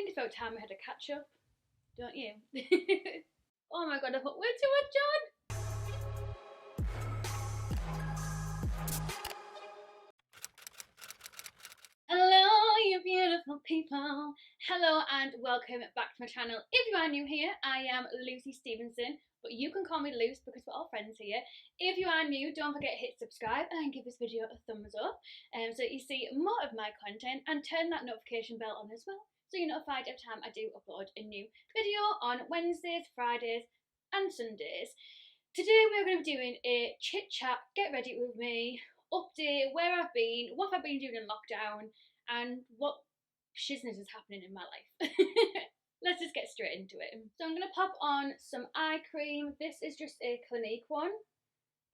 think it's about time we had a catch up, don't you? Oh my god, I put way too much on. Hello, you beautiful people. Hello and welcome back to my channel. If you are new here, I am LuceStephenson, but you can call me Luce because we're all friends here. If you are new, don't forget to hit subscribe and give this video a thumbs up so that you see more of my content, and turn that notification bell on as well, so you're notified every time I do upload a new video on Wednesdays, Fridays and Sundays. Today we're going to be doing a chit chat, get ready with me, update where I've been, what I've been doing in lockdown, and what shizness is happening in my life. Let's just get straight into it. So I'm going to pop on some eye cream. This is just a Clinique one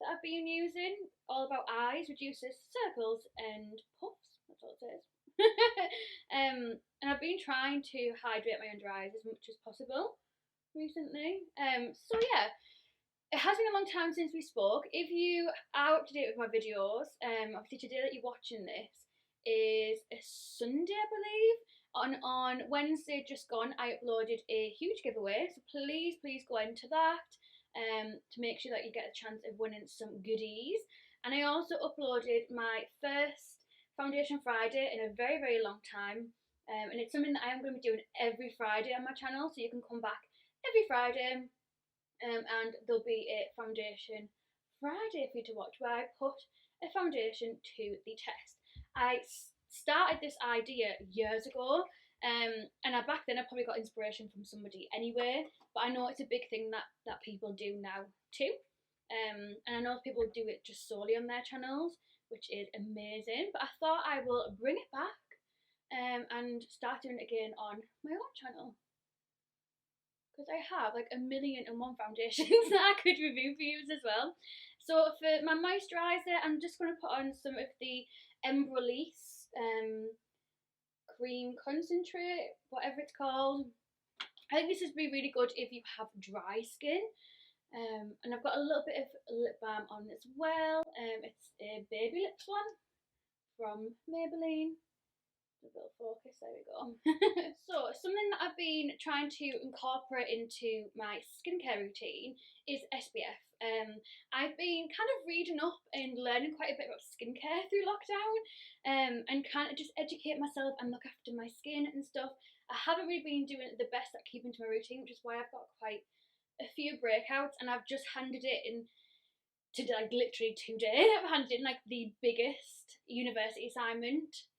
that I've been using, all about eyes, reduces circles and puffs, that's all it says. And I've been trying to hydrate my under eyes as much as possible recently. So yeah, it has been a long time since we spoke. If you are up to date with my videos, obviously today that you're watching this is a Sunday, I believe. On Wednesday just gone, I uploaded a huge giveaway, so please go into that to make sure that you get a chance of winning some goodies. And I also uploaded my first Foundation Friday in a very long time, and it's something that I am going to be doing every Friday on my channel, so you can come back every Friday. And there'll be a Foundation Friday for you to watch, where I put a foundation to the test. I started this idea years ago, and back then I probably got inspiration from somebody anyway, but I know it's a big thing that people do now too. And I know people do it just solely on their channels, which is amazing, but I thought I will bring it back and start doing it again on my own channel, because I have like 1,000,001 foundations that I could review for you as well. So for my moisturiser, I'm just going to put on some of the Release cream concentrate, whatever it's called. I think this would be really good if you have dry skin. And I've got a little bit of lip balm on as well. It's a Baby Lips one from Maybelline. A little focus, there we go. So something that I've been trying to incorporate into my skincare routine is SPF. I've been kind of reading up and learning quite a bit about skincare through lockdown, and kind of just educate myself and look after my skin and stuff. I haven't really been doing the best at keeping to my routine, which is why I've got quite a few breakouts, and I've just handed it in to like literally today. I've handed in like the biggest university assignment,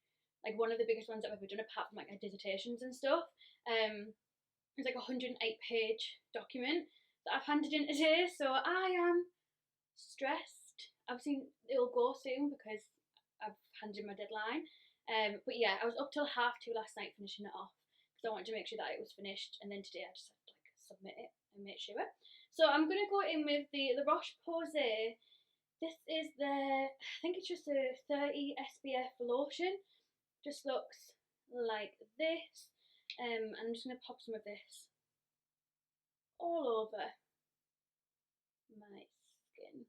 like one of the biggest ones I've ever done, apart from like my dissertations and stuff. It's like a 108-page document that I've handed in today, so I am stressed. Obviously it'll go soon because I've handed in my deadline. But yeah, I was up till 2:30 last night finishing it off because I wanted to make sure that it was finished, and then today I just had to like submit it and make sure. So I'm gonna go in with the Roche-Posay. This is I think it's just a 30 SPF lotion. Just looks like this. I'm just going to pop some of this all over my skin.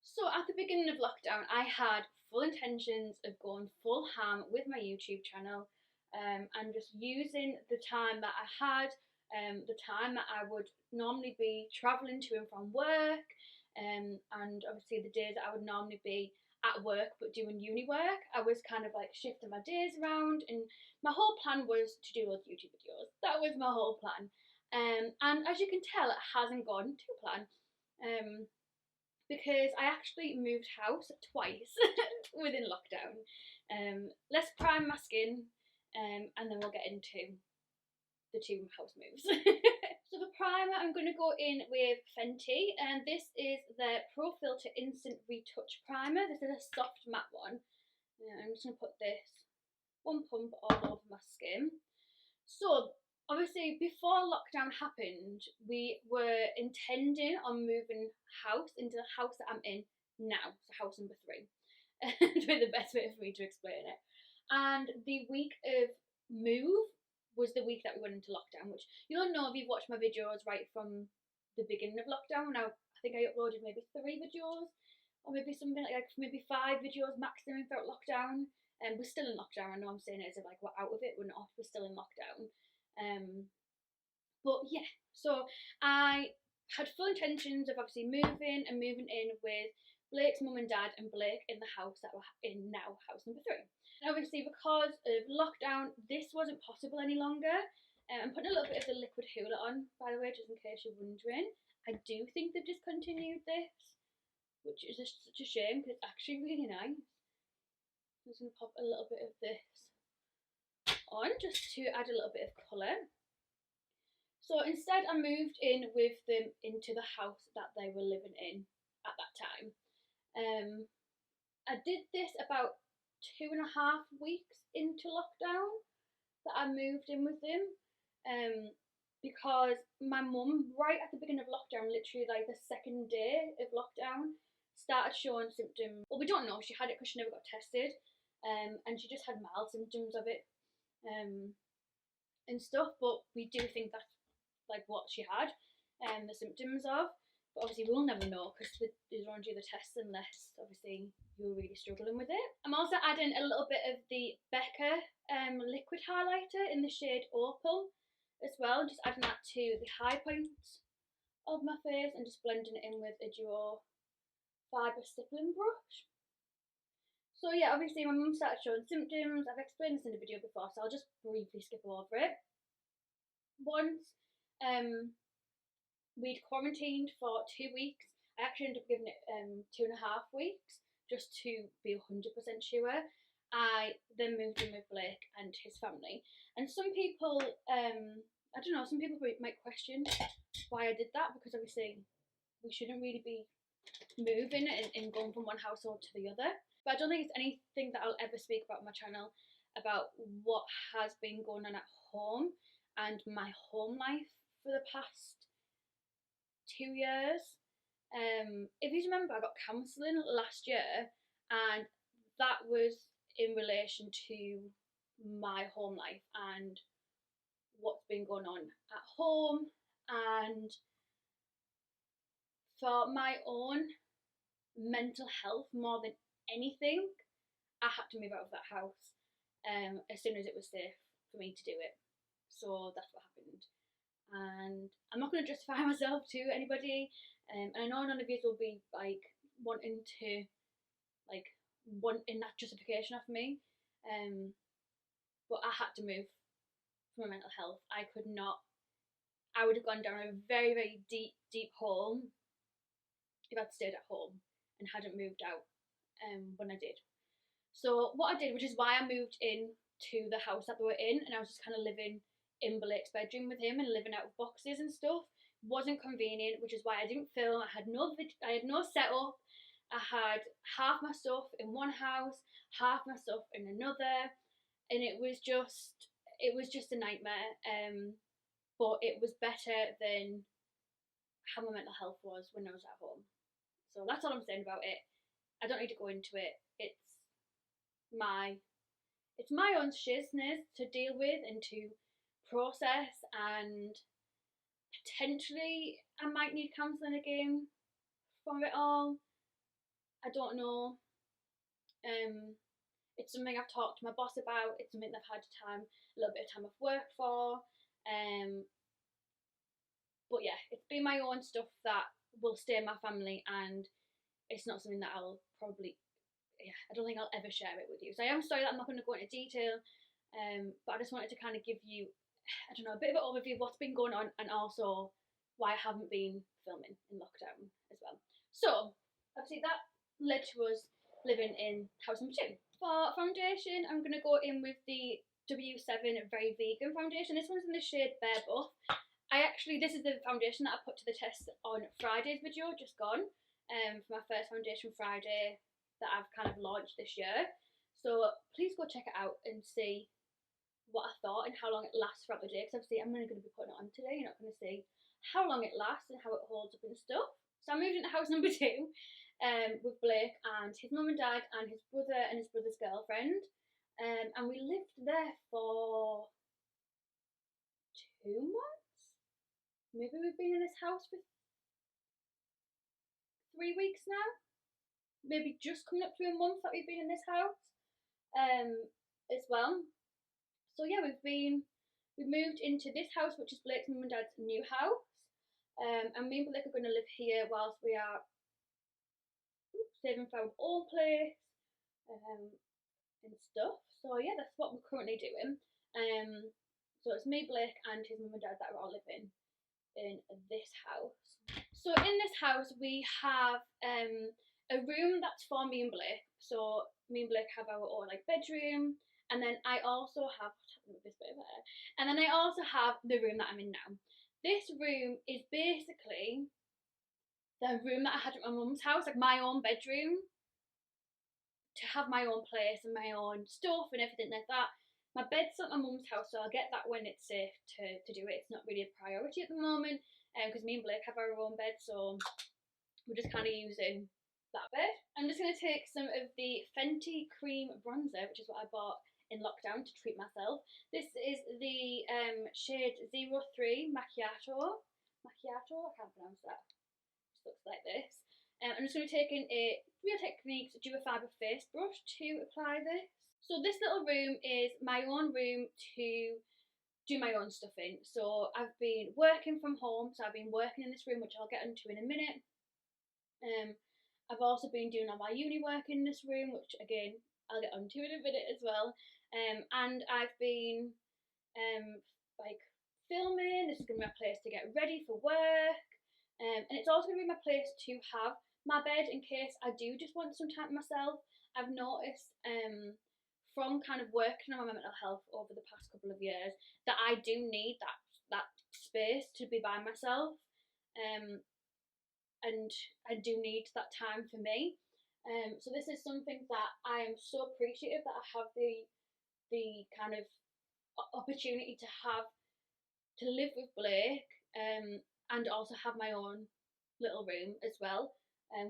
So at the beginning of lockdown, I had full intentions of going full ham with my YouTube channel, and just using the time that I had, the time that I would normally be travelling to and from work, and obviously the days that I would normally be at work but doing uni work. I was kind of like shifting my days around, and my whole plan was to do those YouTube videos. That was my whole plan. And as you can tell, it hasn't gone to plan, because I actually moved house twice within lockdown. Let's prime my skin, and then we'll get into the 2 house moves. So for primer, I'm going to go in with Fenty, and this is the Pro Filter Instant Retouch Primer. This is a soft matte one. I'm just going to put this one pump all over my skin. So obviously before lockdown happened, we were intending on moving house into the house that I'm in now, so house number 3. That's the best way for me to explain it. And the week of move was the week that we went into lockdown, which you don't know if you've watched my videos right from the beginning of lockdown. Now I think I uploaded maybe 3 videos, or maybe something like maybe 5 videos maximum throughout lockdown. And we're still in lockdown. I know I'm saying it as if like we're out of it, we're not, we're still in lockdown. But yeah, so I had full intentions of obviously moving in with Blake's mum and dad and Blake in the house that we're in now, house number 3. And obviously because of lockdown, this wasn't possible any longer. I'm putting a little bit of the Liquid Hoola on, by the way, just in case you're wondering. I do think they've discontinued this, which is such a shame because it's actually really nice. I'm just going to pop a little bit of this on just to add a little bit of colour. So instead I moved in with them into the house that they were living in at that time. I did this about 2.5 weeks into lockdown that I moved in with them, because my mum, right at the beginning of lockdown, literally like the second day of lockdown, started showing symptoms. Well, we don't know, she had it because she never got tested, and she just had mild symptoms of it, and stuff, but we do think that's like what she had, the symptoms of. But obviously we'll never know because they don't do the tests unless obviously you're really struggling with it. I'm also adding a little bit of the Becca liquid highlighter in the shade Opal as well, just adding that to the high points of my face and just blending it in with a duo fibre stippling brush. So yeah, obviously my mum started showing symptoms. I've explained this in a video before, so I'll just briefly skip over it. Once we'd quarantined for 2 weeks. I actually ended up giving it 2.5 weeks just to be 100% sure. I then moved in with Blake and his family. And some people, I don't know, some people might question why I did that, because obviously we shouldn't really be moving and going from one household to the other. But I don't think it's anything that I'll ever speak about on my channel about what has been going on at home and my home life for the past 2 years. If you remember, I got counselling last year, and that was in relation to my home life and what's been going on at home, and for my own mental health more than anything, I had to move out of that house as soon as it was safe for me to do it. So that's what happened. And I'm not going to justify myself to anybody, and I know none of you will be like wanting that justification of me, but I had to move for my mental health. I could not. I would have gone down a very, very deep hole if I'd stayed at home and hadn't moved out when I did. So what I did, which is why I moved in to the house that we were in, and I was just kind of living in Blake's bedroom with him and living out of boxes and stuff, wasn't convenient, which is why I didn't film. I had no setup. I had half my stuff in one house, half my stuff in another, and it was just a nightmare. But it was better than how my mental health was when I was at home. So that's all I'm saying about it. I don't need to go into it. It's my own shizness to deal with and to process, and potentially I might need counselling again from it all. I don't know. It's something I've talked to my boss about. It's something that I've had a little bit of time off work for. But yeah, it's been my own stuff that will stay in my family, and it's not something that I'll probably, I don't think I'll ever share it with you. So I am sorry that I'm not going to go into detail, but I just wanted to kind of give you, I don't know, a bit of an overview of what's been going on, and also why I haven't been filming in lockdown as well. So obviously that led to us living in house number 2. For foundation, I'm going to go in with the W7 Very Vegan foundation. This one's in the shade Bare Buff. This is the foundation that I put to the test on Friday's video, just gone, for my first foundation Friday that I've kind of launched this year. So please go check it out and see what I thought and how long it lasts throughout the day, because obviously I'm only going to be putting it on today. You're not going to see how long it lasts and how it holds up and stuff. So I moved into house number 2 with Blake and his mum and dad and his brother and his brother's girlfriend, and we lived there for 2 months. Maybe we've been in this house for 3 weeks now. Maybe just coming up to a month that we've been in this house as well. So yeah, we've been we moved into this house, which is Blake's mum and dad's new house. And me and Blake are going to live here whilst we are saving for our own place and stuff. So yeah, that's what we're currently doing. So it's me, Blake, and his mum and dad that are all living in this house. So in this house we have a room that's for me and Blake. So me and Blake have our own like bedroom, and then I also have this bit of hair, and then I also have the room that I'm in now. This room is basically the room that I had at my mum's house, like my own bedroom, to have my own place and my own stuff and everything like that. My bed's at my mum's house, so I'll get that when it's safe to do it. It's not really a priority at the moment, because me and Blake have our own bed, so we're just kind of using that bed. I'm just going to take some of the Fenty Cream Bronzer, which is what I bought in lockdown to treat myself. This is the shade 03 Macchiato. Macchiato? I can't pronounce that. It looks like this. I'm just going to take in a Real Techniques Duo Fibre face brush to apply this. So this little room is my own room to do my own stuff in. So I've been working from home, so I've been working in this room, which I'll get into in a minute. I've also been doing all my uni work in this room, which again I'll get onto in a minute as well. And I've been like filming. This is going to be my place to get ready for work, and it's also going to be my place to have my bed in case I do just want some time to myself. I've noticed from kind of working on my mental health over the past couple of years that I do need that space to be by myself, and I do need that time for me. So this is something that I am so appreciative that I have the kind of opportunity to live with Blake, and also have my own little room as well,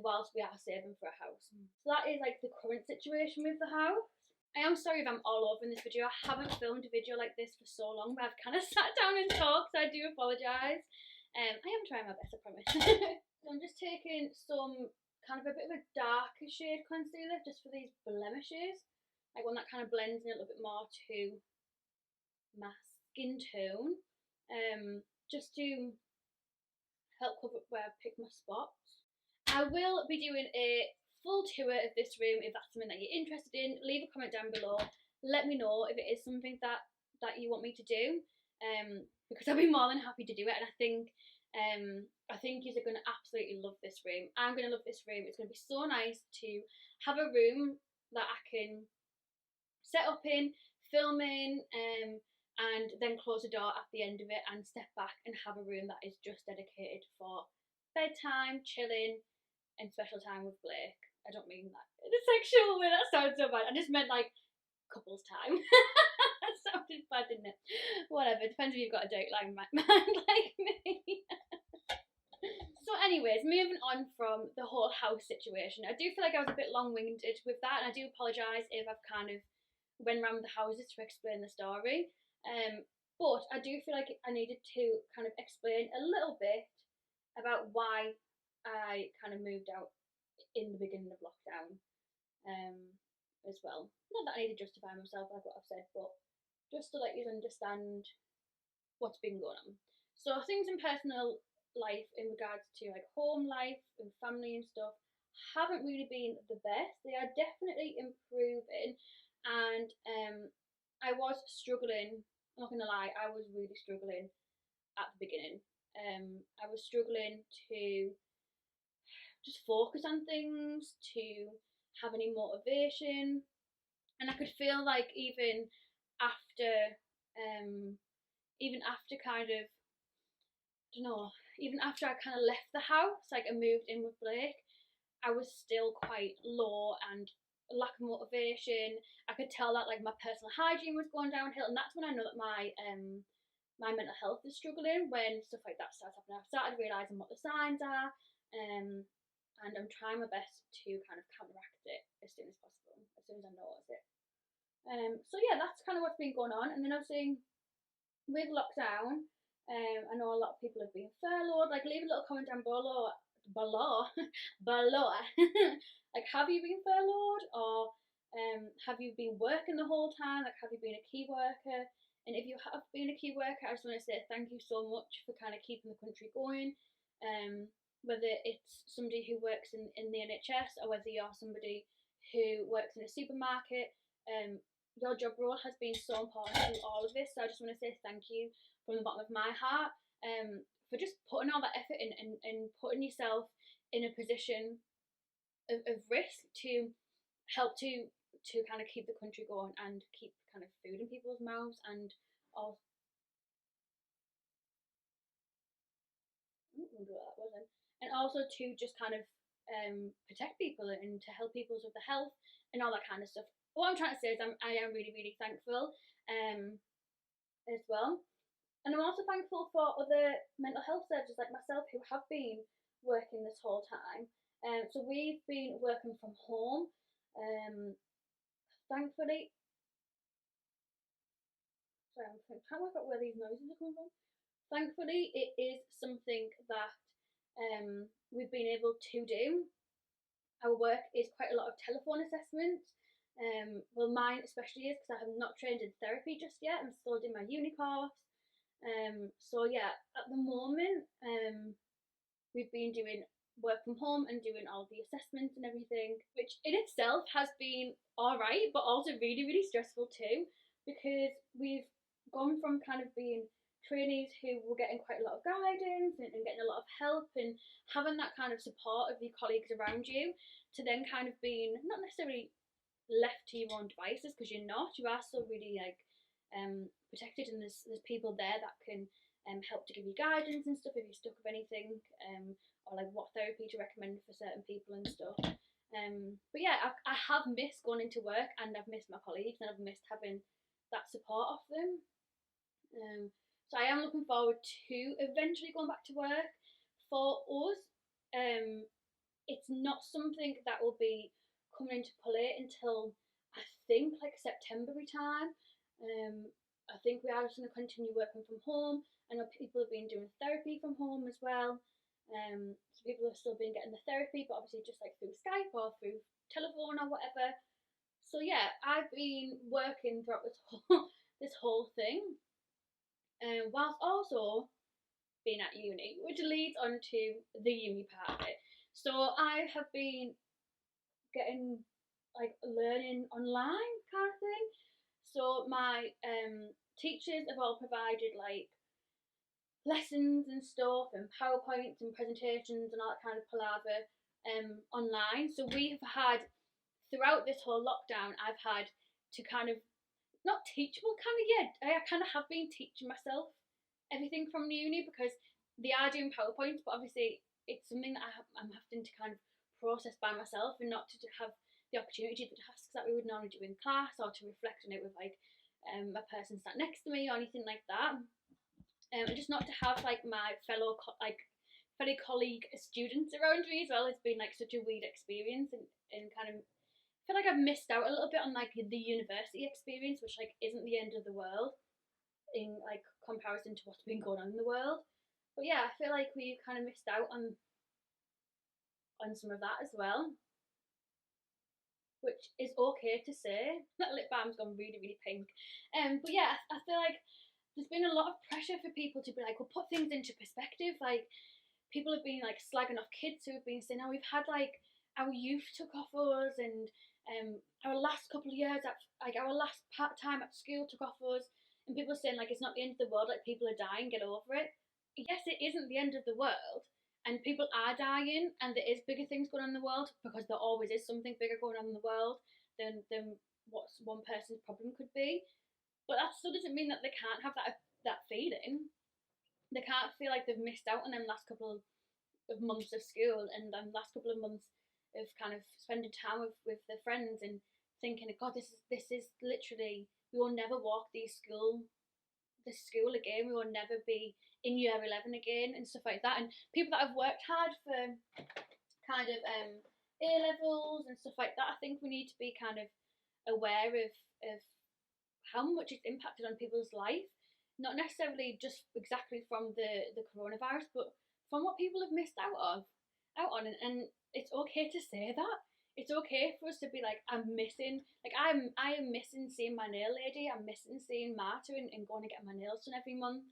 whilst we are saving for a house. So that is like the current situation with the house. I am sorry if I'm all over in this video. I haven't filmed a video like this for so long, but I've kind of sat down and talked, so I do apologise. I am trying my best, I promise. So I'm just taking some kind of a bit of a darker shade concealer just for these blemishes, like one that kind of blends in a little bit more to my skin tone, just to help cover where I pick my spots. I will be doing a full tour of this room if that's something that you're interested in. Leave a comment down below. Let me know if it is something that you want me to do, because I'll be more than happy to do it. And I think you're going to absolutely love this room. I'm going to love this room. It's going to be so nice to have a room that I can set up in, film in, and then close the door at the end of it and step back and have a room that is just dedicated for bedtime, chilling, and special time with Blake. I don't mean that in a sexual way, that sounds so bad. I just meant like couples time. That sounded bad, didn't it? Whatever, depends if you've got a date like mind like me. So anyways, moving on from the whole house situation, I do feel like I was a bit long-winded with that, and I do apologise if I've kind of went around the houses to explain the story, but I do feel like I needed to kind of explain a little bit about why I kind of moved out in the beginning of lockdown, as well. Not that I need to justify myself like what I've said, but just to let you understand what's been going on. So things in personal life in regards to like home life and family and stuff haven't really been the best. They are definitely improving, and I was struggling. I'm not gonna lie, I was really struggling at the beginning. I was struggling to just focus on things, to have any motivation, and I could feel like even after kind of, I don't know, even after I kind of left the house, like I moved in with Blake, I was still quite low and lack of motivation. I could tell that like my personal hygiene was going downhill, and that's when I know that my mental health is struggling, when stuff like that starts happening. I've started realising what the signs are, and I'm trying my best to kind of counteract it as soon as possible, as soon as I notice it. So yeah, that's kind of what's been going on. And then obviously with lockdown, I know a lot of people have been furloughed. Like, leave a little comment down below. Like, have you been furloughed, or have you been working the whole time? Like, have you been a key worker? And if you have been a key worker, I just want to say thank you so much for kind of keeping the country going. Whether it's somebody who works in the NHS or whether you're somebody who works in a supermarket, your job role has been so important through all of this. So I just want to say thank you from the bottom of my heart, for just putting all that effort in, and putting yourself in a position of risk to help to kind of keep the country going and keep kind of food in people's mouths, and all. I wonder what that was then. And also to just kind of protect people and to help people with the health and all that kind of stuff. What I'm trying to say is I am really, really thankful as well. And I'm also thankful for other mental health services like myself who have been working this whole time. So we've been working from home. Thankfully, sorry, I'm trying to work out where these noises are coming from. Thankfully, it is something that we've been able to do. Our work is quite a lot of telephone assessments. Well, mine especially is because I have not trained in therapy just yet. I'm still doing my uni course. So yeah, at the moment, we've been doing work from home and doing all the assessments and everything, which in itself has been alright, but also really, really stressful too, because we've gone from kind of being trainees who were getting quite a lot of guidance and getting a lot of help and having that kind of support of your colleagues around you, to then kind of being not necessarily left to your own devices, because you're not, you are still really like protected, and there's people there that can help to give you guidance and stuff if you're stuck with anything, or like what therapy to recommend for certain people and stuff. But yeah, I have missed going into work, and I've missed my colleagues, and I've missed having that support of them. So I am looking forward to eventually going back to work. For us, it's not something that will be coming into play until I think like September time. I think we are just going to continue working from home. I know people have been doing therapy from home as well. So people have still been getting the therapy, but obviously just like through Skype or through telephone or whatever. So yeah, I've been working throughout this whole thing, whilst also being at uni, which leads on to the uni part of it. So I have been getting like learning online kind of thing. So my teachers have all provided like lessons and stuff and PowerPoints and presentations and all that kind of palaver online. So we have had, throughout this whole lockdown, I've had to kind of not teach, well, kind of, yeah, I kind of have been teaching myself everything from uni, because they are doing PowerPoints, but obviously it's something that I'm having to kind of process by myself, and not to have the opportunity to do the tasks that we would normally do in class, or to reflect on it with like a person sat next to me or anything like that. And just not to have like my fellow colleague students around me as well. It's been like such a weird experience, and kind of feel like I've missed out a little bit on like the university experience, which like isn't the end of the world in like comparison to what's been going on in the world. But yeah, I feel like we kind of missed out on some of that as well, which is okay to say. That lip balm's gone really, really pink. But yeah, I feel like there's been a lot of pressure for people to be like, well, put things into perspective. Like, people have been like slagging off kids who have been saying, oh, we've had like our youth took off us, and our last couple of years at like our last part time at school took off us, and people are saying like it's not the end of the world, like people are dying, get over it. Yes, it isn't the end of the world, and people are dying, and there is bigger things going on in the world, because there always is something bigger going on in the world than what one person's problem could be. But that still doesn't mean that they can't have that feeling. They can't feel like they've missed out on them last couple of months of school, and last couple of months of kind of spending time with their friends, and thinking, God, this is literally, we will never walk this school again. We will never be in year 11 again, and stuff like that. And people that have worked hard for kind of A levels and stuff like that, I think we need to be kind of aware of how much it's impacted on people's life, not necessarily just exactly from the coronavirus, but from what people have missed out on. And it's okay to say that. it's okay for us to be like, I am missing seeing my nail lady. I'm missing seeing Marta and going to get my nails done every month.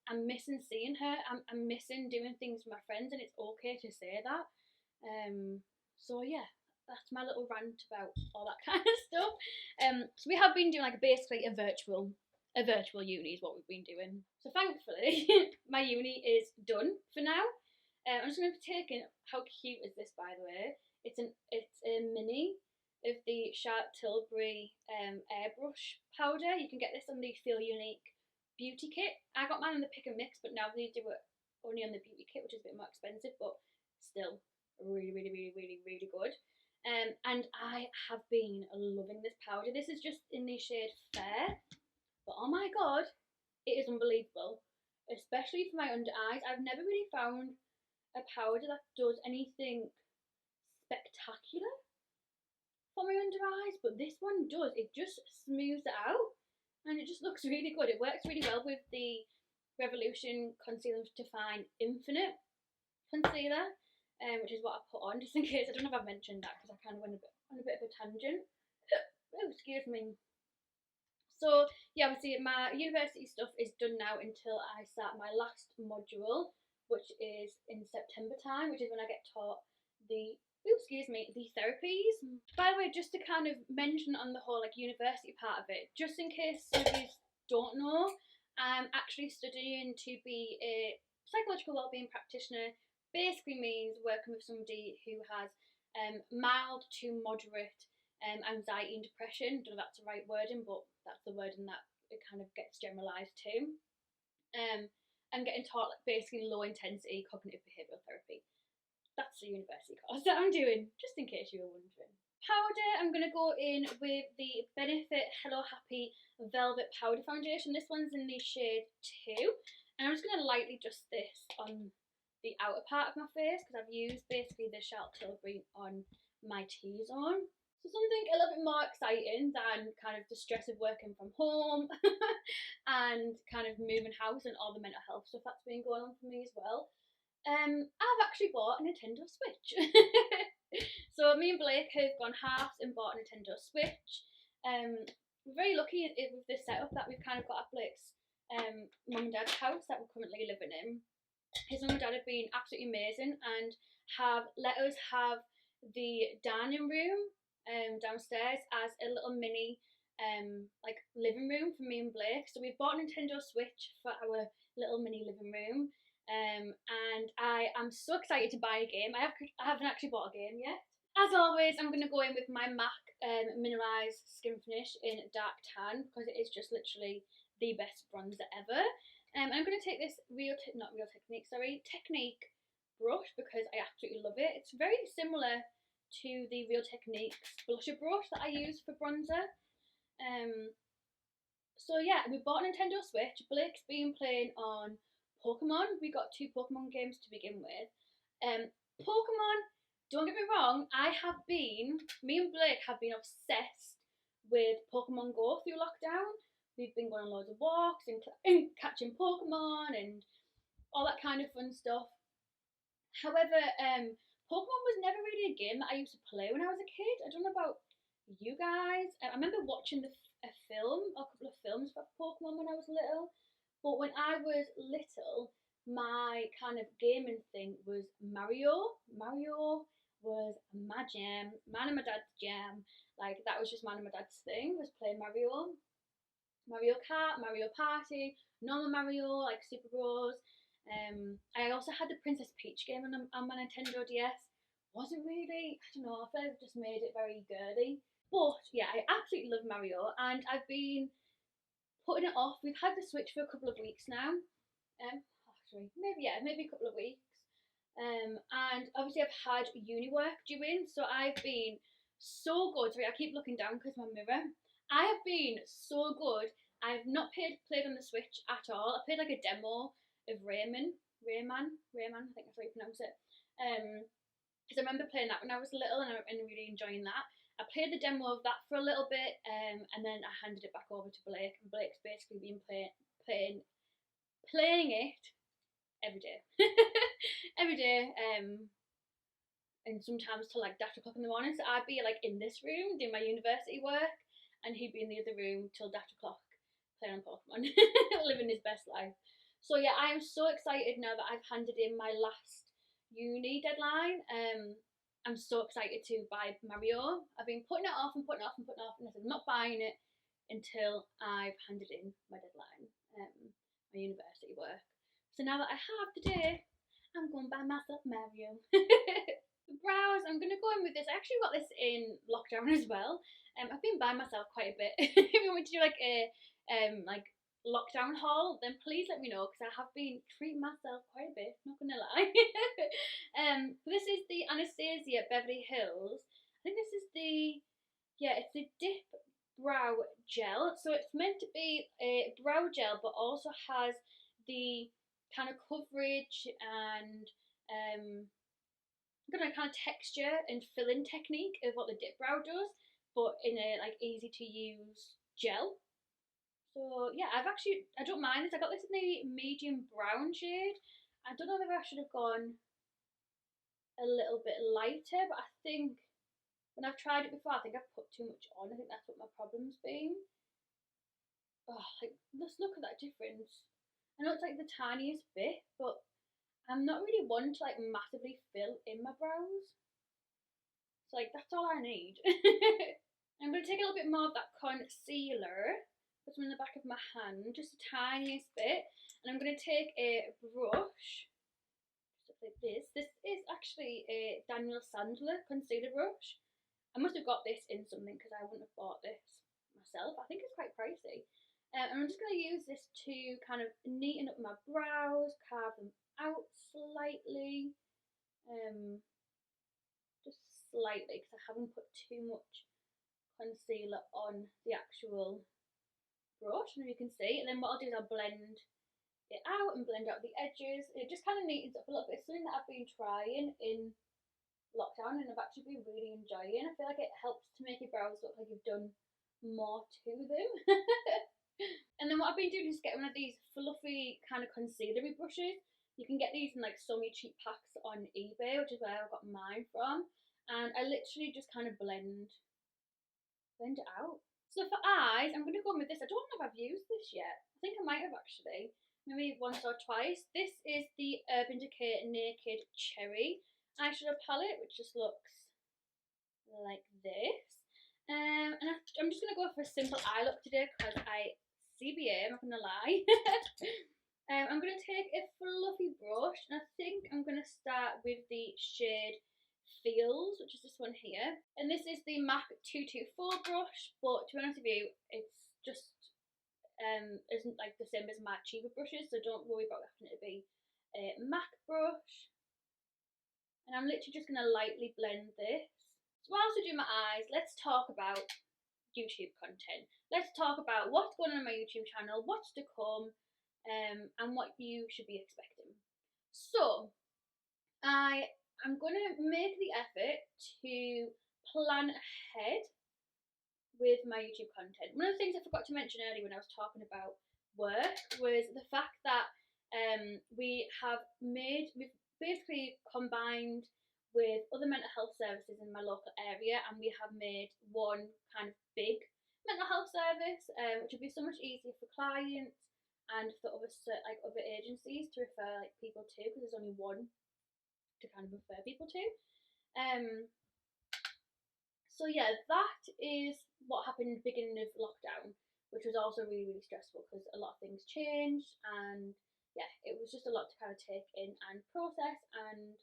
I'm missing seeing her. I'm missing doing things with my friends, and it's okay to say that. So yeah, that's my little rant about all that kind of stuff. So we have been doing like basically a virtual uni is what we've been doing. So thankfully, my uni is done for now. I'm just going to be taking. How cute is this, by the way? It's a mini of the Charlotte Tilbury airbrush powder. You can get this on the Feel Unique beauty kit. I got mine in the pick and mix, but now they do it only on the beauty kit, which is a bit more expensive, but still really, really, really, really, really good. And I have been loving this powder. This is just in the shade Fair, but oh my god, it is unbelievable, especially for my under eyes. I've never really found a powder that does anything spectacular for my under eyes, but this one does. It just smooths it out, and it just looks really good. It works really well with the Revolution Concealer Define Infinite concealer, which is what I put on, just in case. I don't know if I've mentioned that because I kind of went on a bit of a tangent. Oh, excuse me. So yeah, obviously my university stuff is done now until I start my last module, which is in September time, which is when I get taught the the therapies. By the way, just to kind of mention on the whole like university part of it, just in case some of you don't know, I'm actually studying to be a psychological wellbeing practitioner. Basically means working with somebody who has mild to moderate anxiety and depression. I don't know if that's the right wording, but that's the wording that it kind of gets generalised to. I'm getting taught like basically low intensity cognitive behavioural therapy. That's the university course that I'm doing, just in case you were wondering. Powder, I'm going to go in with the Benefit Hello Happy Velvet Powder Foundation. This one's in the shade 2. And I'm just going to lightly dust this on the outer part of my face because I've used basically the Charlotte Tilbury on my T-zone. So something a little bit more exciting than kind of the stress of working from home and kind of moving house and all the mental health stuff that's been going on for me as well. I've actually bought a Nintendo Switch. So me and Blake have gone halves and bought a Nintendo Switch. We're very lucky with this setup that we've kind of got at Blake's mum and dad's house that we're currently living in. His mum and dad have been absolutely amazing and have let us have the dining room downstairs as a little mini like living room for me and Blake. So we've bought a Nintendo Switch for our little mini living room. And I am so excited to buy a game. I haven't actually bought a game yet. As always, I'm going to go in with my MAC Mineralized Skin Finish in Dark Tan because it is just literally the best bronzer ever. I'm going to take this Technique brush because I absolutely love it. It's very similar to the Real Techniques blusher brush that I use for bronzer. So yeah, we bought a Nintendo Switch. Blake's been playing on Pokemon. We got 2 Pokemon games to begin with. Pokemon, don't get me wrong, me and Blake have been obsessed with Pokemon Go through lockdown. We've been going on loads of walks and catching Pokemon and all that kind of fun stuff. However, Pokemon was never really a game that I used to play when I was a kid. I don't know about you guys. I remember watching a couple of films for Pokemon when I was little. But when I was little, my kind of gaming thing was Mario. Mario was my jam, mine and my dad's jam. Like that was just mine and my dad's thing, was playing Mario. Mario Kart, Mario Party, normal Mario, like Super Bros. I also had the Princess Peach game on my Nintendo DS. Wasn't really, I don't know, I feel like it just made it very girly. But yeah, I absolutely love Mario, and I've been putting it off. We've had the Switch for a couple of weeks now. Maybe a couple of weeks. And obviously I've had uni work due in, so I've been so good. Sorry, I keep looking down because my mirror. I have been so good. I've not played on the Switch at all. I played like a demo of Rayman, I think that's how you pronounce it. Because I remember playing that when I was little and really enjoying that. I played the demo of that for a little bit, and then I handed it back over to Blake, and Blake's basically been playing it every day, every day, and sometimes till like daft o'clock in the morning. So I'd be like in this room doing my university work, and he'd be in the other room till daft o'clock playing on Pokemon, living his best life. So yeah, I am so excited now that I've handed in my last uni deadline. I'm so excited to buy Mario. I've been putting it off and putting it off and putting it off, and I said I'm not buying it until I've handed in my deadline, my university work. So now that I have today, I'm going to buy myself Mario. The brows, I'm going to go in with this. I actually got this in lockdown as well. I've been buying myself quite a bit. If you want me to do like a lockdown haul, then please let me know, because I have been treating myself quite a bit, not gonna lie. This is the Anastasia Beverly Hills. I think this is the, yeah, it's the Dip Brow Gel. So it's meant to be a brow gel, but also has the kind of coverage and kind of texture and filling technique of what the Dip Brow does, but in a like easy to use gel. So yeah, I don't mind this. I got this in the medium brown shade. I don't know whether I should have gone a little bit lighter, but I think when I've tried it before, I think I've put too much on. I think that's what my problem's been. Oh, like, let's look at that difference. I know it's like the tiniest bit, but I'm not really one to like massively fill in my brows. So like that's all I need. I'm going to take a little bit more of that concealer, put some in the back of my hand, just the tiniest bit, and I'm going to take a brush, just like this. This is actually a Daniel Sandler concealer brush. I must have got this in something because I wouldn't have bought this myself. I think it's quite pricey. And I'm just going to use this to kind of neaten up my brows, carve them out slightly, just slightly, because I haven't put too much concealer on the actual brush, and you can see. And then what I'll do is I'll blend it out and blend out the edges. It just kind of neatens up a little bit. It's something that I've been trying in lockdown and I've actually been really enjoying. I feel like it helps to make your brows look like you've done more to them. And then what I've been doing is get one of these fluffy kind of concealery brushes. You can get these in like so many cheap packs on eBay, which is where I got mine from. And I literally just kind of blend it out. So for eyes, I'm going to go in with this. I don't know if I've used this yet. I think I might have actually. Maybe once or twice. This is the Urban Decay Naked Cherry eyeshadow palette, which just looks like this. And I'm just going to go for a simple eye look today because I CBA, I'm not going to lie. I'm going to take a fluffy brush, and I think I'm going to start with the shade Feels, which is this one here. And this is the MAC 224 brush, but to be honest with you, it's just isn't like the same as my cheaper brushes, so don't worry about having it to be a MAC brush. And I'm literally just going to lightly blend this. So whilst I do my eyes, let's talk about YouTube content. Let's talk about what's going on my YouTube channel, what's to come, and what you should be expecting. So I'm going to make the effort to plan ahead with my YouTube content. One of the things I forgot to mention earlier when I was talking about work was the fact that we've basically combined with other mental health services in my local area, and we have made one kind of big mental health service, which will be so much easier for clients and for other agencies to refer like people to, because there's only one to kind of refer people to. So yeah, that is what happened in the beginning of lockdown, which was also really, really stressful because a lot of things changed, and yeah, it was just a lot to kind of take in and process and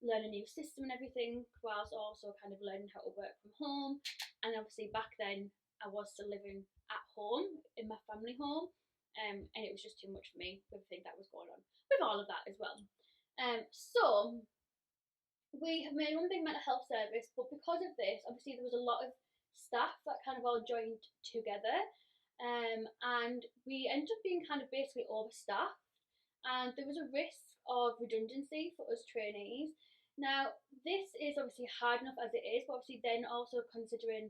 learn a new system and everything, whilst also kind of learning how to work from home. And obviously back then I was still living at home in my family home, and it was just too much for me with everything that was going on with all of that as well. So we have made one big mental health service, but because of this, obviously there was a lot of staff that kind of all joined together, and we ended up being kind of basically overstaffed, and there was a risk of redundancy for us trainees. Now, this is obviously hard enough as it is, but obviously then also considering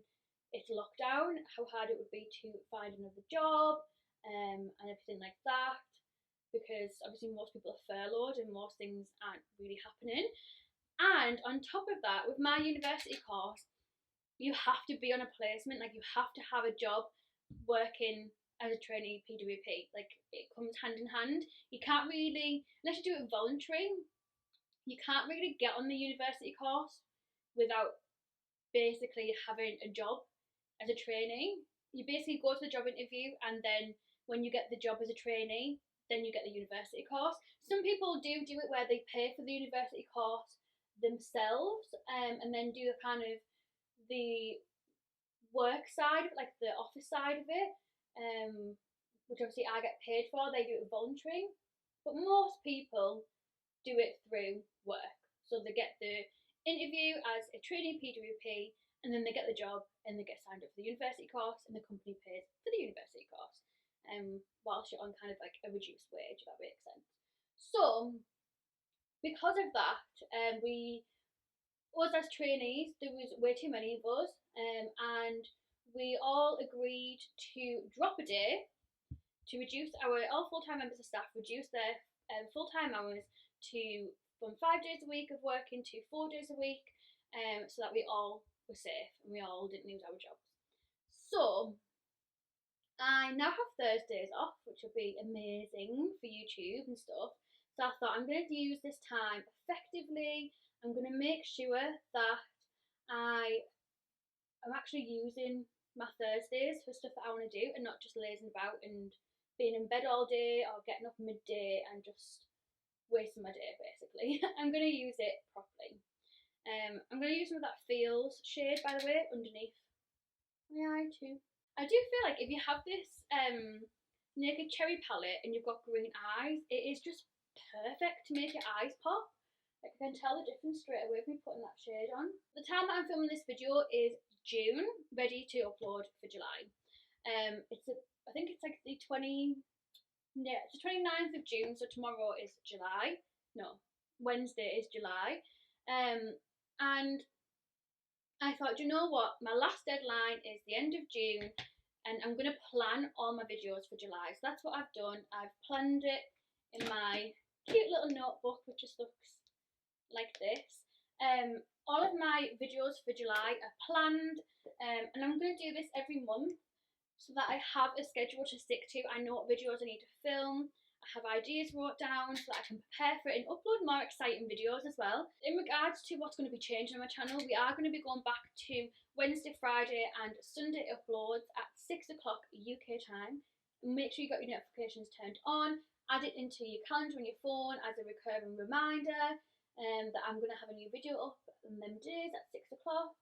it's lockdown, how hard it would be to find another job, and everything like that, because obviously most people are furloughed and most things aren't really happening. And on top of that, with my university course, you have to be on a placement, like you have to have a job working as a trainee PWP. Like it comes hand in hand. You can't really, unless you do it voluntary, you can't really get on the university course without basically having a job as a trainee. You basically go to the job interview, and then when you get the job as a trainee, then you get the university course. Some people do it where they pay for the university course themselves, and then do a kind of the work side, like the office side of it, which obviously I get paid for. They do it voluntary, but most people do it through work. So they get the interview as a trainee PWP, and then they get the job and they get signed up for the university course, and the company pays for the university course, whilst you're on kind of like a reduced wage, if that makes sense. So because of that, us as trainees, there was way too many of us, and we all agreed to drop a day to reduce all full-time members of staff, reduce their full-time hours to from 5 days a week of working to 4 days a week, so that we all were safe and we all didn't lose our jobs. So I now have Thursdays off, which will be amazing for YouTube and stuff. So I thought I'm going to use this time effectively. I'm going to make sure that I'm actually using my Thursdays for stuff that I want to do, and not just lazing about and being in bed all day or getting up midday and just wasting my day, basically. I'm going to use it properly. I'm going to use some of that Feels shade, by the way, underneath my eye too. I do feel like if you have this Naked Cherry palette and you've got green eyes, it is just perfect to make your eyes pop. Like, I can tell the difference straight away with me putting that shade on. The time that I'm filming this video is June, ready to upload for July. I think it's like the 29th of June, so tomorrow is July. No, Wednesday is July. And I thought, you know what? My last deadline is the end of June, and I'm going to plan all my videos for July. So that's what I've done. I've planned it in my cute little notebook, which just looks like this. All of my videos for July are planned, and I'm going to do this every month so that I have a schedule to stick to. I know what videos I need to film. I have ideas wrote down so that I can prepare for it and upload more exciting videos as well. In regards to what's going to be changing on my channel, we are going to be going back to Wednesday, Friday and Sunday uploads at 6 o'clock UK time. Make sure you got your notifications turned on. Add it into your calendar on your phone as a recurring reminder that I'm going to have a new video up on them days at 6 o'clock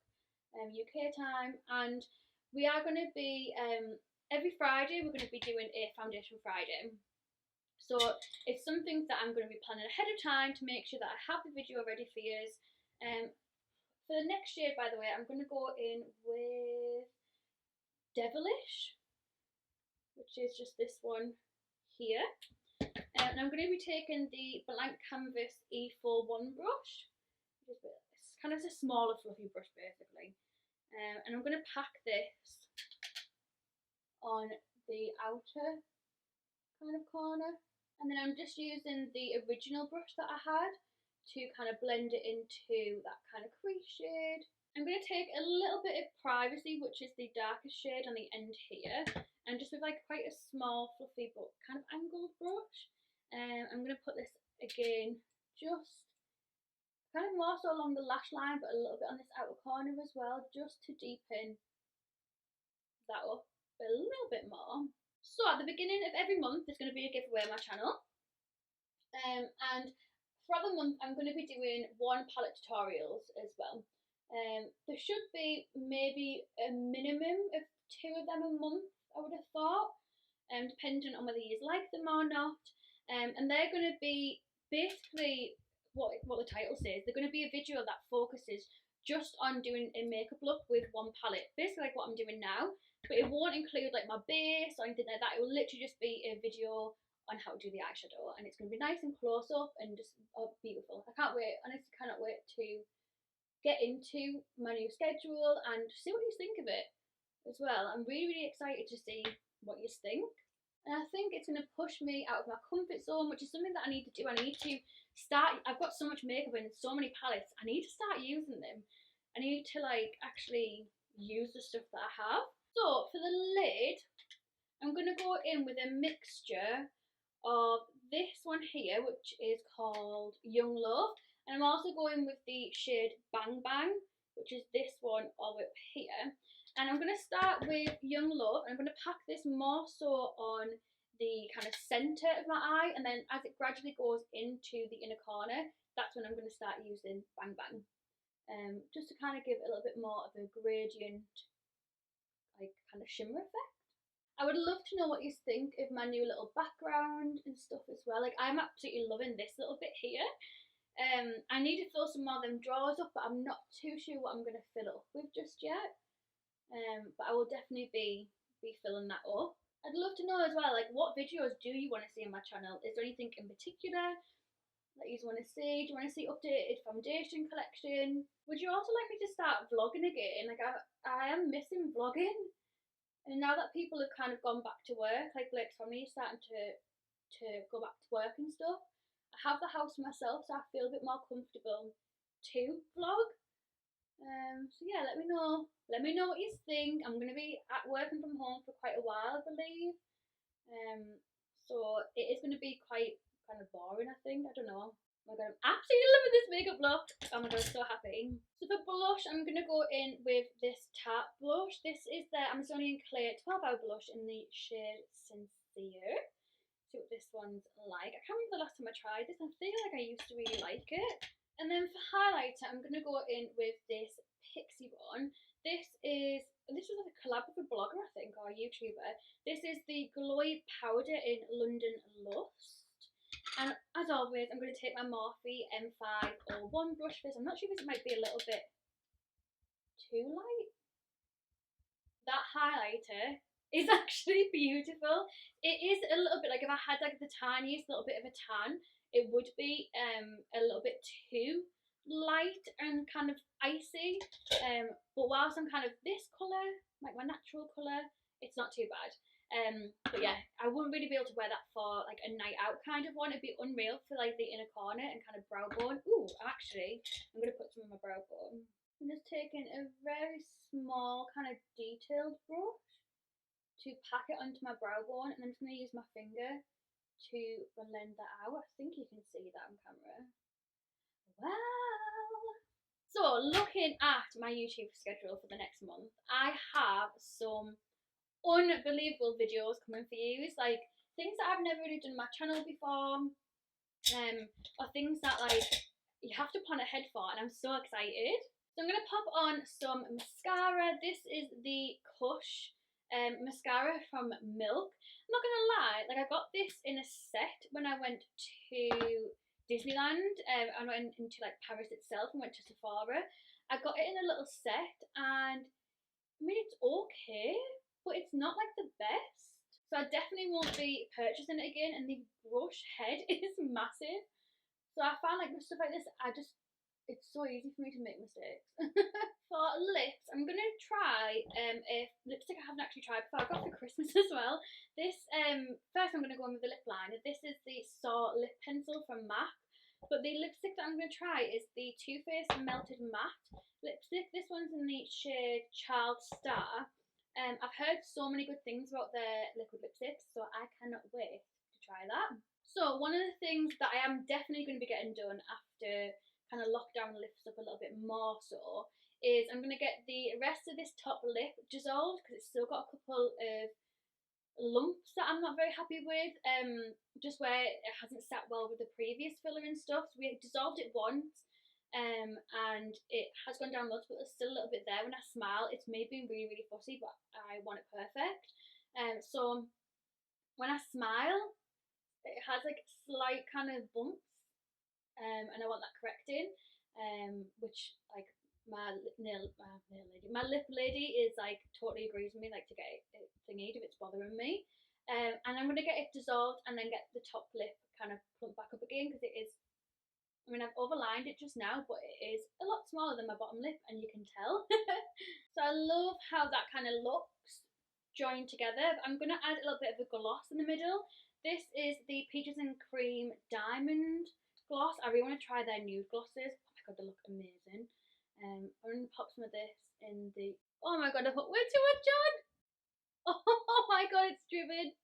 UK time. And we are going to be, every Friday we're going to be doing a Foundation Friday. So it's something that I'm going to be planning ahead of time to make sure that I have the video ready for you. For the next shade, by the way, I'm going to go in with Devilish, which is just this one here. And I'm going to be taking the Blank Canvas E41 brush. It's kind of a smaller fluffy brush basically. And I'm going to pack this on the outer kind of corner. And then I'm just using the original brush that I had to kind of blend it into that kind of crease shade. I'm going to take a little bit of Privacy, which is the darkest shade on the end here, and just with like quite a small fluffy but kind of angled brush. I'm going to put this again just kind of more so along the lash line, but a little bit on this outer corner as well, just to deepen that up a little bit more. So at the beginning of every month there's going to be a giveaway on my channel, and throughout the month I'm going to be doing one palette tutorials as well. There should be maybe a minimum of 2 of them a month, I would have thought, depending on whether you like them or not. And they're going to be basically what the title says. They're going to be a video that focuses just on doing a makeup look with one palette, basically like what I'm doing now, but it won't include like my base or anything like that. It will literally just be a video on how to do the eyeshadow, and it's going to be nice and close up and just beautiful. I can't wait, honestly cannot wait to get into my new schedule and see what you think of it as well. I'm really excited to see what you think. And I think it's going to push me out of my comfort zone, which is something that I need to do. I need to start, I've got so much makeup and so many palettes, I need to start using them. I need to like actually use the stuff that I have. So for the lid, I'm going to go in with a mixture of this one here, which is called Young Love. And I'm also going with the shade Bang Bang, which is this one over here. And I'm going to start with Young Love, and I'm going to pack this more so on the kind of centre of my eye, and then as it gradually goes into the inner corner, that's when I'm going to start using Bang Bang. Just to kind of give a little bit more of a gradient, like kind of shimmer effect. I would love to know what you think of my new little background and stuff as well. Like, I'm absolutely loving this little bit here. I need to fill some more of them drawers up, but I'm not too sure what I'm going to fill up with just yet. But I will definitely be filling that up. I'd love to know as well, like, what videos do you want to see on my channel? Is there anything in particular that you want to see? Do you want to see updated foundation collection? Would you also like me to start vlogging again? Like, I am missing vlogging. And now that people have kind of gone back to work, like Blake's family is starting to go back to work and stuff, I have the house to myself, so I feel a bit more comfortable to vlog. So yeah, let me know what you think. I'm going to be working from home for quite a while, I believe. So it is going to be quite kind of boring, I think. I don't know. Oh my god, I'm absolutely loving this makeup look. Oh my god, I'm so happy. So for blush, I'm going to go in with this Tarte blush. This is the Amazonian Clear 12-hour blush in the shade Sincere. See what this one's like. I can't remember the last time I tried this. I feel like I used to really like it. And then for highlighter, I'm going to go in with this Pixie one. This was like a collab with a blogger, I think, or a YouTuber. This is the Glowy Powder in London Luce. And as always, I'm going to take my Morphe M501 brush for this. I'm not sure if this might be a little bit too light. That highlighter is actually beautiful. It is a little bit like, if I had like the tiniest little bit of a tan, it would be a little bit too light and kind of icy. But whilst I'm kind of this colour, like my natural colour, it's not too bad. But yeah, I wouldn't really be able to wear that for like a night out kind of one. It'd be unreal for like the inner corner and kind of brow bone. Ooh, actually, I'm going to put some on my brow bone. I'm just taking a very small kind of detailed brush to pack it onto my brow bone, and I'm just going to use my finger to blend that out. I think you can see that on camera. Wow! So looking at my YouTube schedule for the next month, I have some unbelievable videos coming for you. It's like things that I've never really done on my channel before, or things that like you have to plan ahead for, and I'm so excited. So I'm going to pop on some mascara. This is the Kush mascara from Milk. I'm not going to lie, like I got this in a set when I went to Disneyland. I went into like Paris itself and went to Sephora. I got it in a little set, and I mean, it's okay, but it's not like the best. So I definitely won't be purchasing it again, and the brush head is massive. So I found like with stuff like this, it's so easy for me to make mistakes. For lips, I'm gonna try a lipstick I haven't actually tried before. I got for Christmas as well. This first I'm gonna go in with the lip liner. This is the Saw lip pencil from MAC. But the lipstick that I'm gonna try is the Too Faced Melted Matte lipstick. This one's in the shade Child Star. I've heard so many good things about their liquid lipsticks, so I cannot wait to try that. So one of the things that I am definitely going to be getting done after kind of lockdown lifts up a little bit more so is I'm going to get the rest of this top lip dissolved, because it's still got a couple of lumps that I'm not very happy with, just where it hasn't sat well with the previous filler and stuff. So we dissolved it once, and it has gone down loads, but there's still a little bit there. When I smile, it's made me really, really fussy, but I want it perfect. So when I smile, it has like slight kind of bumps, and I want that correcting, which like my lip lady is like totally agrees with me, like to get it thingied if it's bothering me. And I'm going to get it dissolved and then get the top lip kind of plumped back up again, because it is, I mean, I've overlined it just now, but it is a lot smaller than my bottom lip, and you can tell. So I love how that kind of looks. joined together. I'm going to add a little bit of a gloss in the middle. This is the Peaches and Cream Diamond Gloss. I really want to try their nude glosses. Oh my god, they look amazing. I'm going to pop some of this in the... Oh my god, I put way too much on! Oh my god, it's driven.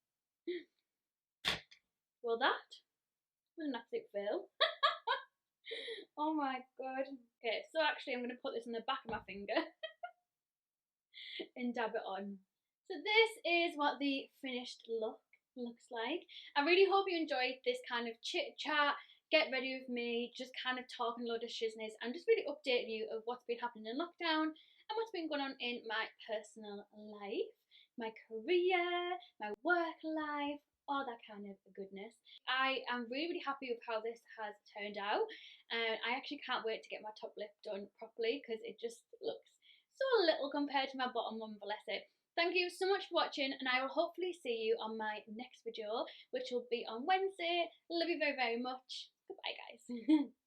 Well, that was an absolute fail. Oh my god. Okay, so actually I'm going to put this in the back of my finger and dab it on. So this is what the finished look looks like. I really hope you enjoyed this kind of chit chat, get ready with me, just kind of talking a load of shizness and just really updating you of what's been happening in lockdown and what's been going on in my personal life, my career, my work life, all that kind of goodness. I am really happy with how this has turned out, and I actually can't wait to get my top lip done properly because it just looks so little compared to my bottom one, bless it. Thank you so much for watching, and I will hopefully see you on my next video, which will be on Wednesday. Love you very, very much. Goodbye, guys.